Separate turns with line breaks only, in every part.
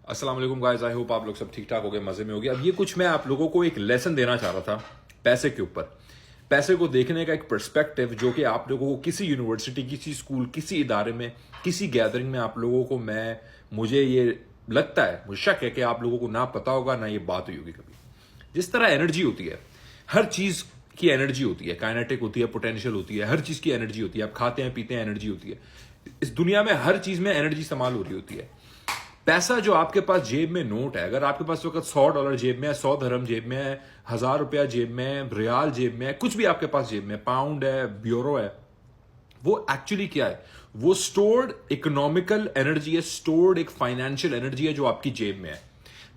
अस्सलाम वालेकुम guys, I hope आप लोग सब ठीक ठाक हो गए, मजे में हो गए। अब ये कुछ मैं आप लोगों को एक लेसन देना चाह रहा था पैसे के ऊपर। पैसे को देखने का एक पर्सपेक्टिव जो कि आप लोगों को किसी यूनिवर्सिटी, किसी स्कूल, किसी इदारे में, किसी गैदरिंग में आप लोगों को मुझे ये लगता है, मुझे शक है कि आप लोगों को ना पता होगा ना ये बात हुई होगी कभी। जिस तरह एनर्जी होती है, हर चीज की एनर्जी होती है, काइनेटिक होती है, पोटेंशियल होती है, हर चीज की एनर्जी होती है। आप खाते हैं पीते हैं, एनर्जी होती है। इस दुनिया में हर चीज में एनर्जी इस्तेमाल हो रही होती है। पैसा जो आपके पास जेब में नोट है, अगर आपके पास वक्त $100 जेब में है, 100 धर्म जेब में है, 1000 रुपया जेब में है, रियाल जेब में है, कुछ भी आपके पास जेब में, पाउंड है, ब्यूरो है, वो एक्चुअली क्या है? वो स्टोर्ड इकोनॉमिकल एनर्जी है, स्टोर्ड एक फाइनेंशियल एनर्जी है जो आपकी जेब में है।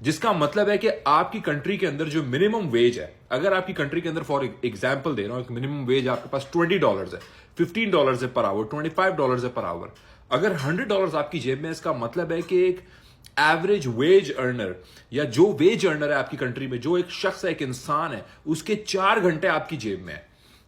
जिसका मतलब है कि आपकी कंट्री के अंदर जो मिनिमम वेज है, अगर आपकी कंट्री के अंदर फॉर एग्जाम्पल दे रहा हूं, एक मिनिमम वेज आपके पास $20 है, $15 है पर आवर, $25 है पर आवर। अगर $100 आपकी जेब में, इसका मतलब है कि एक एवरेज वेज अर्नर या जो वेज अर्नर है आपकी कंट्री में, जो एक शख्स है, एक इंसान है, उसके 4 घंटे आपकी जेब में है।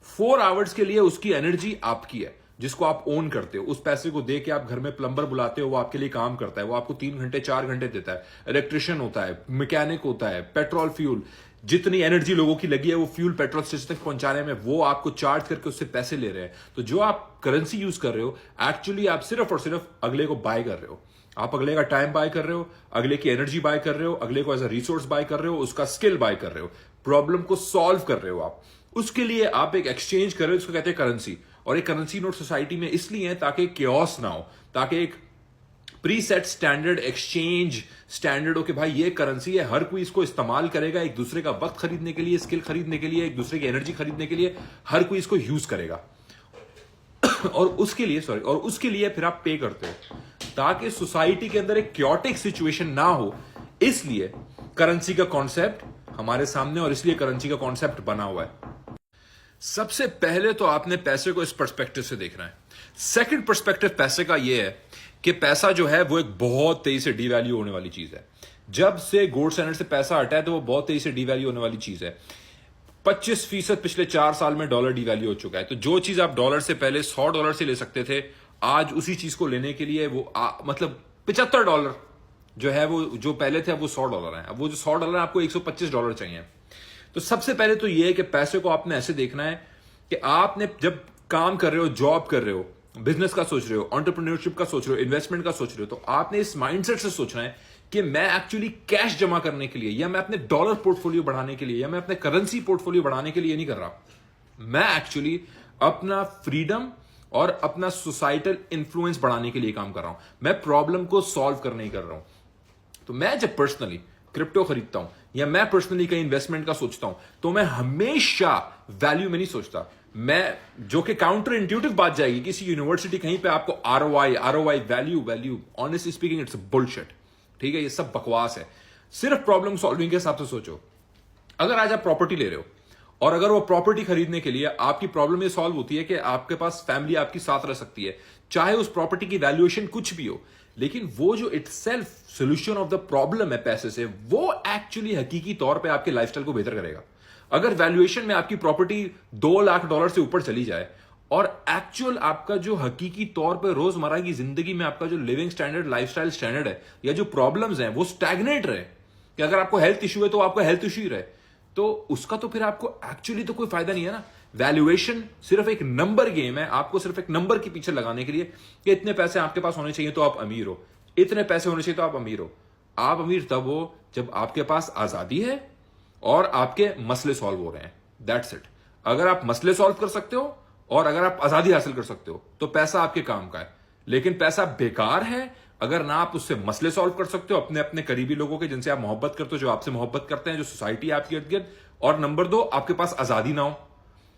4 आवर्स के लिए उसकी एनर्जी आपकी है, जिसको आप ओन करते हो। उस पैसे को दे के आप घर में प्लम्बर बुलाते हो, वो आपके लिए काम करता है, वो आपको 3 घंटे 4 घंटे देता है। इलेक्ट्रिशियन होता है, मैकेनिक होता है, पेट्रोल फ्यूल, जितनी एनर्जी लोगों की लगी है वो फ्यूल पेट्रोल स्टेशन तक पहुंचाने में वो आपको चार्ज करके उससे पैसे ले रहे हैं। तो जो आप करेंसी यूज कर रहे हो, एक्चुअली आप सिर्फ और सिर्फ अगले को बाय कर रहे हो। आप अगले का टाइम बाय कर रहे हो, अगले की एनर्जी बाय कर रहे हो, अगले को एज अ रिसोर्स बाय कर रहे हो, उसका स्किल बाय कर रहे हो, प्रॉब्लम को सॉल्व कर रहे हो आप। उसके लिए आप एक एक्सचेंज कर रहे हो, उसको कहते हैं करेंसी। और एक करेंसी नोट सोसाइटी में इसलिए है ताकि केओस ना हो, ताकि एक pre set standard exchange standard हो कि भाई ये करेंसी है, हर कोई इसको इस्तेमाल करेगा, एक दूसरे का वक्त खरीदने के लिए, स्किल खरीदने के लिए, एक दूसरे की एनर्जी खरीदने के लिए, हर कोई इसको यूज करेगा। और उसके लिए फिर आप पे करते हो ताकि सोसाइटी के अंदर एक क्योटिक सिचुएशन ना हो। इसलिए करेंसी का कॉन्सेप्ट हमारे सामने, और इसलिए करेंसी का कॉन्सेप्ट बना हुआ है। सबसे पहले तो आपने पैसे को इस पर्सपेक्टिव से देखना है। सेकंड पर्सपेक्टिव पैसे का यह है कि पैसा जो है वो एक बहुत तेजी से डीवैल्यू होने वाली चीज है। जब से गोल्ड स्टैंडर्ड से पैसा हटा है तो वो बहुत तेजी से डीवैल्यू होने वाली चीज है। 25% पिछले 4 साल में डॉलर डीवैल्यू हो चुका है। तो जो चीज आप डॉलर से पहले $100 से ले सकते थे, आज उसी चीज को लेने के लिए वो मतलब $75 जो है, वो जो पहले थे अब वो $100 है। अब वो जो $100 है आपको $125 चाहिए। तो सबसे पहले तो ये है कि पैसे को आपने ऐसे देखना है कि आपने जब काम कर रहे हो, जॉब कर रहे हो, बिजनेस का सोच रहे हो, एंटरप्रेन्योरशिप का सोच रहे हो, इन्वेस्टमेंट का सोच रहे हो, तो आपने इस माइंडसेट से सोचना है कि मैं एक्चुअली कैश जमा करने के लिए, या मैं अपने डॉलर पोर्टफोलियो बढ़ाने के लिए, या मैं अपने करेंसी पोर्टफोलियो बढ़ाने के लिए नहीं कर रहा। मैं एक्चुअली अपना फ्रीडम और अपना सोसाइटल इंफ्लुएंस बढ़ाने के लिए काम कर रहा हूं। मैं प्रॉब्लम को सॉल्व करने ही कर रहा हूं। तो मैं जब पर्सनली क्रिप्टो खरीदता हूं या मैं पर्सनली कहीं इन्वेस्टमेंट का सोचता हूं, तो मैं हमेशा वैल्यू में नहीं सोचता। मैं, जो कि काउंटर इंट्यूटिव बात जाएगी, किसी यूनिवर्सिटी कहीं पे आपको ROI value honestly speaking it's bullshit. ठीक है, ये सब बकवास है। सिर्फ प्रॉब्लम सॉल्विंग के हिसाब से सोचो। अगर आज आप प्रॉपर्टी ले रहे हो और अगर वो प्रॉपर्टी खरीदने के लिए आपकी प्रॉब्लम ये सॉल्व होती है कि आपके पास फैमिली आपकी साथ रह सकती है, चाहे उस प्रॉपर्टी की वैल्यूएशन कुछ भी हो, लेकिन वो जो itself solution of the problem है पैसे से, वो एक्चुअली हकीकी तौर पे आपके लाइफस्टाइल को बेहतर करेगा। अगर वैल्यूएशन में आपकी प्रॉपर्टी $2 लाख से ऊपर चली जाए और एक्चुअल आपका जो हकीकी तौर पे रोजमर्रा की जिंदगी में आपका जो लिविंग स्टैंडर्ड, लाइफस्टाइल स्टैंडर्ड है, या जो प्रॉब्लम्स हैं वो स्टैग्नेट रहे, कि अगर आपको हेल्थ इशू है तो आपका हेल्थ इशू ही रहे, तो उसका तो फिर आपको एक्चुअली तो कोई फायदा नहीं है ना। वैल्यूएशन सिर्फ एक नंबर गेम है, आपको सिर्फ एक नंबर के पीछे लगाने के लिए कि इतने पैसे आपके पास होने चाहिए तो आप अमीर हो, इतने पैसे होने चाहिए तो आप अमीर हो। आप अमीर तब हो जब आपके पास आजादी है और आपके मसले सॉल्व हो रहे हैं। That's it. अगर आप मसले सॉल्व कर सकते हो और अगर आप आजादी हासिल कर सकते हो तो पैसा आपके काम का है। लेकिन पैसा बेकार है अगर ना आप उससे मसले सॉल्व कर सकते हो अपने अपने करीबी लोगों के, जिनसे आप मोहब्बत करते हो, जो आपसे मोहब्बत करते हैं, जो सोसाइटी आपके इर्द गिर्द। और नंबर 2, आपके पास आजादी ना हो,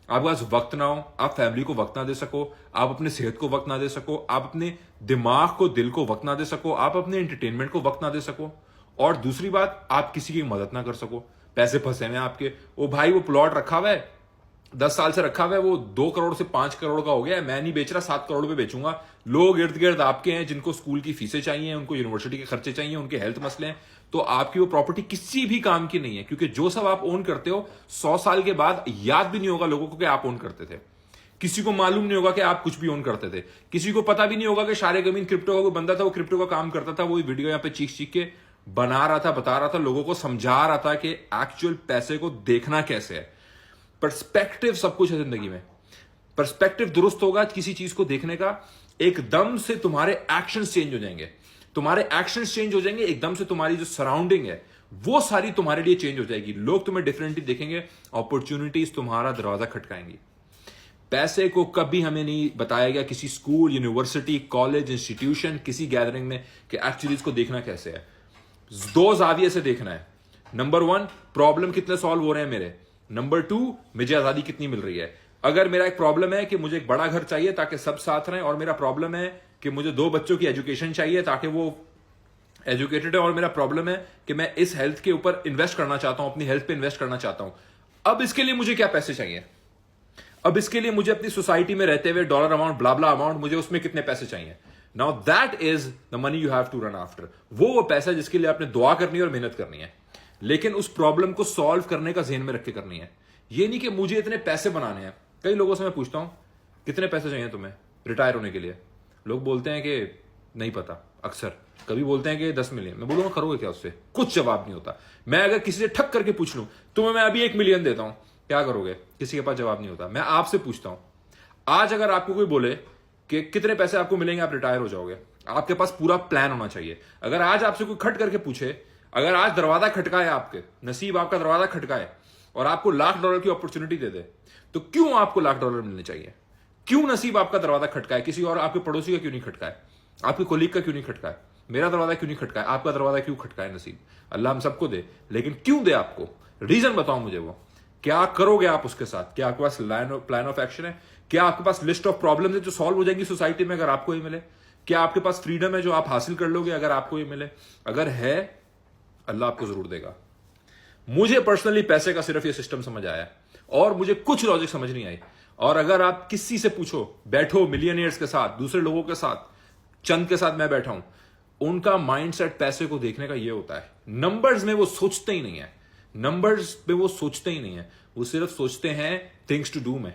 आपके पास वक्त ना हो, आप फैमिली को वक्त ना दे सको, आप अपने सेहत को वक्त ना दे सको, आप अपने दिमाग को, दिल को वक्त ना दे सको, आप अपने एंटरटेनमेंट को वक्त ना दे सको। और दूसरी बात, आप किसी की मदद ना कर सको। पैसे फंसे हुए आपके, वो भाई वो प्लॉट रखा हुआ है, 10 साल से रखा हुआ है, वो 2 करोड़ से 5 करोड़ का हो गया है, मैं नहीं बेच रहा, 7 करोड़ पे बेचूंगा। लोग इर्द गिर्द आपके हैं जिनको स्कूल की फीसें चाहिए, उनको यूनिवर्सिटी के खर्चे चाहिए, उनके हेल्थ मसले हैं, तो आपकी वो प्रॉपर्टी किसी भी काम की नहीं है, क्योंकि जो सब आप ओन करते हो 100 साल के बाद याद भी नहीं होगा लोगों को कि आप ओन करते थे। किसी को मालूम नहीं होगा कि आप कुछ भी ओन करते थे। किसी को पता भी नहीं होगा कि शारे गमीन क्रिप्टो का कोई बंदा था, वो क्रिप्टो का काम करता था, वो वीडियो यहाँ पे चीख चीख के बना रहा था, बता रहा था, लोगों को समझा रहा था कि एक्चुअल पैसे को देखना कैसे है। पर्सपेक्टिव सब कुछ है जिंदगी में। पर्सपेक्टिव दुरुस्त होगा किसी चीज को देखने का, एकदम से तुम्हारे एक्शंस चेंज हो जाएंगे। तुम्हारे एक्शंस चेंज हो जाएंगे, एकदम से तुम्हारी जो सराउंडिंग है वो सारी तुम्हारे लिए चेंज हो जाएगी। लोग तुम्हें डिफरेंटली देखेंगे, अपॉर्चुनिटीज तुम्हारा दरवाजा खटकाएंगी। पैसे को कभी हमें नहीं बताया गया किसी स्कूल, यूनिवर्सिटी, कॉलेज, इंस्टीट्यूशन, किसी गैदरिंग में कि एक्चुअली इसको देखना कैसे है। दो जाविये से देखना है। नंबर 1, प्रॉब्लम कितने सॉल्व हो रहे हैं मेरे। नंबर 2, मुझे आजादी कितनी मिल रही है। अगर मेरा एक प्रॉब्लम है कि मुझे एक बड़ा घर चाहिए ताकि सब साथ रहें, और मेरा प्रॉब्लम है कि मुझे 2 बच्चों की एजुकेशन चाहिए ताकि वो एजुकेटेड है, और मेरा प्रॉब्लम है कि मैं इस हेल्थ के ऊपर इन्वेस्ट करना चाहता हूं, अपनी हेल्थ पे इन्वेस्ट करना चाहता हूं, अब इसके लिए मुझे क्या पैसे चाहिए। अब इसके लिए मुझे अपनी सोसाइटी में रहते हुए डॉलर अमाउंट, ब्ला अमाउंट, मुझे उसमें कितने पैसे चाहिए। Now that is the money you have to run after. वो पैसा जिसके लिए आपने दुआ करनी है और मेहनत करनी है, लेकिन उस प्रॉब्लम को सॉल्व करने का ज़हन में रख के करनी है। ये नहीं कि मुझे इतने पैसे बनाने हैं। कई लोगों से मैं पूछता हूं कितने पैसे चाहिए तुम्हें रिटायर होने के लिए। लोग बोलते हैं कि नहीं पता, अक्सर कभी बोलते हैं कि 10 मिलियन। मैं बोलूंगा करोगे क्या उससे, कुछ जवाब नहीं होता। मैं अगर किसी से ठक करके पूछ लूं तुम्हें मैं अभी 1 मिलियन देता हूं, क्या करोगे, किसी के पास जवाब नहीं होता। मैं आपसे पूछता हूं, आज अगर आपको कोई बोले कि कितने पैसे आपको मिलेंगे आप रिटायर हो जाओगे, आपके पास पूरा प्लान होना चाहिए। अगर आज आपसे कोई खट करके पूछे, अगर आज दरवाजा खटकाए, आपके नसीब आपका दरवाजा खटकाए और आपको $1,00,000 की अपॉर्चुनिटी दे दे, तो क्यों आपको $1,00,000 मिलने चाहिए। क्यों नसीब आपका दरवाजा खटकाए, किसी और आपके पड़ोसी का क्यों नहीं खटकाए, आपके कोलीग का क्यों नहीं खटकाए, मेरा दरवाजा क्यों नहीं खटकाए, आपका दरवाजा क्यों खटकाए। नसीब अल्लाह हम सबको दे, लेकिन क्यों दे आपको, रीजन बताओ मुझे। वो क्या करोगे आप उसके साथ। क्या आपके पास प्लान ऑफ एक्शन है। क्या आपके पास लिस्ट ऑफ प्रॉब्लम्स है जो सॉल्व हो जाएंगी सोसाइटी में अगर आपको ये मिले। क्या आपके पास फ्रीडम है जो आप हासिल कर लोगे अगर आपको ये मिले। अगर है, अल्लाह आपको जरूर देगा। मुझे पर्सनली पैसे का सिर्फ ये सिस्टम समझ आया और मुझे कुछ लॉजिक समझ नहीं आई। और अगर आप किसी से पूछो, बैठो मिलियनियर्स के साथ, दूसरे लोगों के साथ, चंद के साथ मैं बैठा हूं, उनका माइंडसेट पैसे को देखने का ये होता है। नंबर्स में वो सोचते ही नहीं है, नंबर्स में वो सोचते ही नहीं है। वो सिर्फ सोचते हैं थिंग्स टू डू में,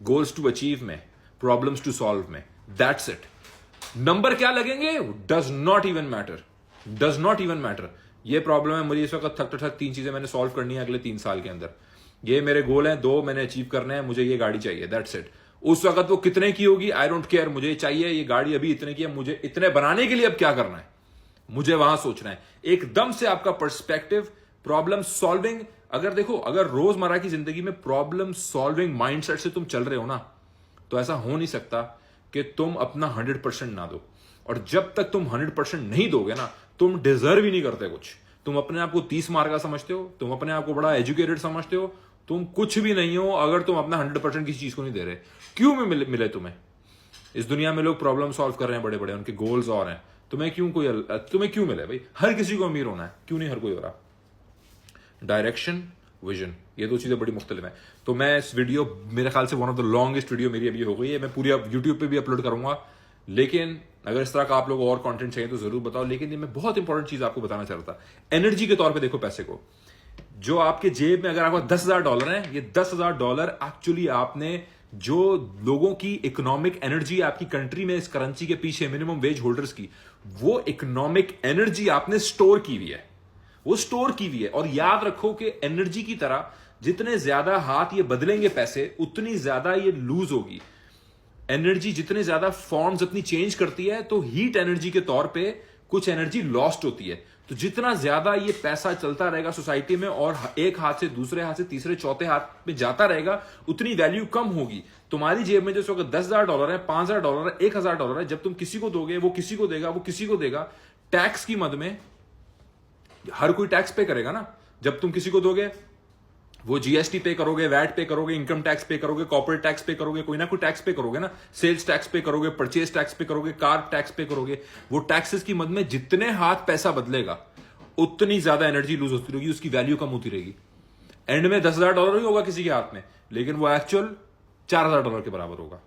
गोल्स टू अचीव में, प्रॉब्लम्स टू सॉल्व में, दैट्स इट। नंबर क्या लगेंगे does not even matter, does not even matter. ये प्रॉब्लम है मुझे इस वक्त, थक 3 चीजें मैंने सॉल्व करनी है अगले 3 साल के अंदर। ये मेरे गोल हैं, 2 मैंने अचीव करने हैं, मुझे ये गाड़ी चाहिए, दैट्स इट। उस वक्त वो कितने की होगी आई डोंट केयर, मुझे चाहिए ये गाड़ी अभी इतने की है, मुझे इतने बनाने के लिए अब क्या करना है, मुझे वहां सोचना है। एकदम से आपका पर्सपेक्टिव प्रॉब्लम सॉल्विंग, अगर देखो, अगर रोजमर्रा की जिंदगी में प्रॉब्लम सॉल्विंग माइंडसेट से तुम चल रहे हो ना, तो ऐसा हो नहीं सकता कि तुम अपना 100% ना दो। और जब तक तुम 100% नहीं दोगे ना, तुम डिजर्व ही नहीं करते कुछ। तुम अपने आप को 30 मार्क का समझते हो, तुम अपने आप को बड़ा एजुकेटेड समझते हो, तुम कुछ भी नहीं हो अगर तुम अपना 100% किसी चीज को नहीं दे रहे। क्यों में मिले तुम्हें। इस दुनिया में लोग प्रॉब्लम सॉल्व कर रहे हैं, बड़े बड़े उनके गोल्स और हैं। तुम्हें क्यों मिले भाई। हर किसी को अमीर होना है, क्यों नहीं हर कोई हो रहा। डायरेक्शन, विजन, ये 2 चीजें बड़ी मुख्तलिफ हैं। तो मैं इस वीडियो, मेरे ख्याल से one of the longest video मेरी अभी हो गई है, मैं पूरी यूट्यूब पे भी अपलोड करूंगा। लेकिन अगर इस तरह का आप लोग और कंटेंट चाहिए तो जरूर बताओ। लेकिन ये मैं बहुत इंपॉर्टेंट चीज आपको बताना चाह रहा था, एनर्जी के तौर पे देखो पैसे को। जो आपके जेब में अगर आपका $10,000 है, ये $10,000 एक्चुअली आपने जो लोगों की इकोनॉमिक एनर्जी आपकी कंट्री में इस करेंसी के पीछे, मिनिमम वेज होल्डर्स की, वो इकोनॉमिक एनर्जी आपने स्टोर की हुई है, वो स्टोर की हुई है। और याद रखो कि एनर्जी की तरह जितने ज्यादा हाथ ये बदलेंगे पैसे, उतनी ज्यादा ये लूज होगी। एनर्जी जितने ज्यादा फॉर्म्स अपनी चेंज करती है, तो हीट एनर्जी के तौर पे कुछ एनर्जी लॉस्ट होती है। तो जितना ज्यादा ये पैसा चलता रहेगा सोसाइटी में और एक हाथ से दूसरे हाथ से तीसरे चौथे हाथ में जाता रहेगा, उतनी वैल्यू कम होगी। तुम्हारी जेब में जैसे $10,000 है, $5,000 है, $1,000 है, जब तुम किसी को दोगे वो किसी को देगा, वो किसी को देगा। टैक्स की मद में हर कोई टैक्स पे करेगा ना। जब तुम किसी को दोगे वो जीएसटी पे करोगे, वैट पे करोगे, इनकम टैक्स पे करोगे, कॉर्पोरेट टैक्स पे करोगे, कोई ना कोई टैक्स पे करोगे ना। सेल्स टैक्स पे करोगे, परचेज टैक्स पे करोगे, कार टैक्स पे करोगे। वो टैक्सेस की मद में जितने हाथ पैसा बदलेगा, उतनी ज्यादा एनर्जी लूज होती रहेगी, उसकी वैल्यू कम होती रहेगी। एंड में $10,000 ही होगा किसी के हाथ में, लेकिन वो एक्चुअल $4,000 के बराबर होगा।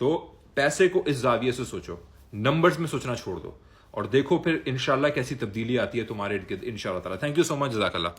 तो पैसे को इस जाविये से सोचो, नंबर्स में सोचना छोड़ दो और देखो फिर इंशाल्लाह कैसी तब्दीली आती है तुम्हारे इर्द गिर्द इंशाल्लाह ताला। थैंक यू सो मच, जज़ाकल्लाह।